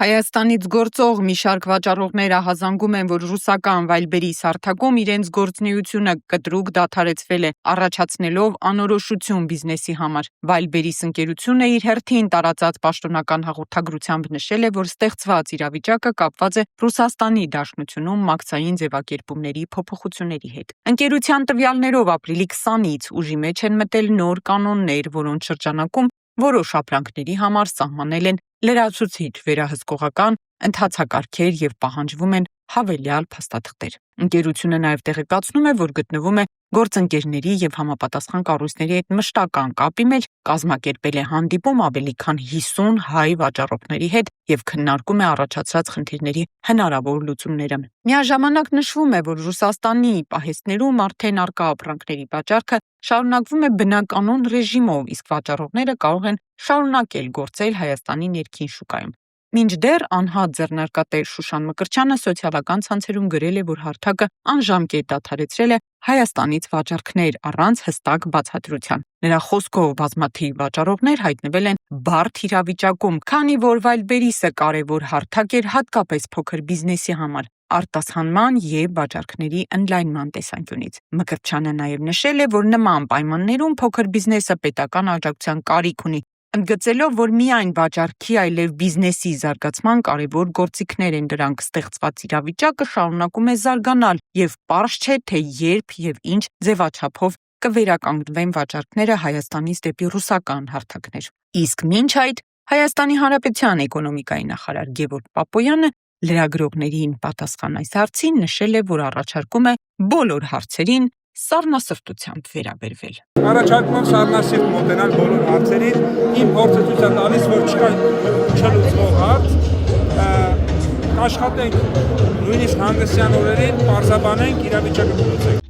Հայաստանից գործող մի շարք վաճառողներ ահազանգում են, որ ռուսական Wildberries հարթակում իրենց գործունեությունը կտրուկ դադարեցվել է, առաջացնելով անորոշություն բիզնեսի համար։ Wildberries ընկերությունը իր հերթին տարածած պաշտոնական հաղորդագրությամբ նշել է, որ ստեղծված իրավիճակը կապված է Ռուսաստանի Դաշնությունում մաքսային ձևակերպումների փոփոխությունների հետ։ Ընկերության տվյալներով ապրիլի 20-ից ուժի մեջ են մտել նոր կանոններ, որոնց շրջանակում որոշ ապրանքների համար սահմանել են լրացուցիչ վերահսկողական ընթացակարգեր եւ պահանջվում են հավելյալ փաստաթղթեր։ Ընկերությունը նաև տեղեկացնում է, որ գտնվում է գործընկերների եւ համապատասխան կառույցների հետ մշտական կապի մեջ, կազմակերպել է հանդիպում ավելի քան 50 հայ վաճառողների հետ եւ քննարկում է առաջացած խնդիրների հնարավոր լուծումները։ Միաժամանակ նշվում է, որ Ռուսաստանի պահեստներում արդեն արկա ապրանքների վաճառքը շարունակվում է բնականոն ռեժիմով, իսկ վաճառողները կարող են շարունակել գործել Հայաստանի ներքին շուկայում։ Մինչդեռ անհատ ձեռնարկատեր Շուշան Մկրտչյանը սոցիալական ցանցերում գրել է, որ հարթակը անժամկետ դադարեցրել է Հայաստանից վաճառքներ առանց հստակ բացատրության։ Նրա խոսքով բազմաթիվ վաճառողներ հայտնվել են բարդ իրավիճակում, քանի որ Wildberries-ը կարևոր հարթակ էր հատկապես փոքր բիզնեսի համար, արտասանման եւ վաճառքների ընդլայնման տեսանկյունից։ Մկրտչյանը նաև նշել է, որ նման պայմաններում փոքր բիզնեսը պետական աջակցության կարիք ունի, ընդգծելով, որ միայն վաճառքի, այլև բիզնեսի զարգացման կարևոր գործիքներ են դրանք, ստեղծված իրավիճակը շարունակում է զարգանալ եւ պարզ չէ, թե երբ եւ ինչ ձևաչափով կվերականգնվեն վաճառքները Հայաստանից դեպի ռուսական հարթակներ։ Իսկ մինչ այդ Հայաստանի Հանրապետության էկոնոմիկայի նախարար Գևորգ Պապոյանը լրագրողներին պատասխան այս հարցին նշել է, որ առաջարկում է բոլոր հարցերին սառնասրտությամբ վերաբերվել։ Առաջարկում եմ սառնասիրտ մոտենալ բոլոր հարցերին, իմ փորձը ցույց է տալիս, որ չկա չլուծվող հարց, աշխատենք նույնիսկ հանգստյան օրերին, պարզաբանենք, իրավիճակը կլուծենք։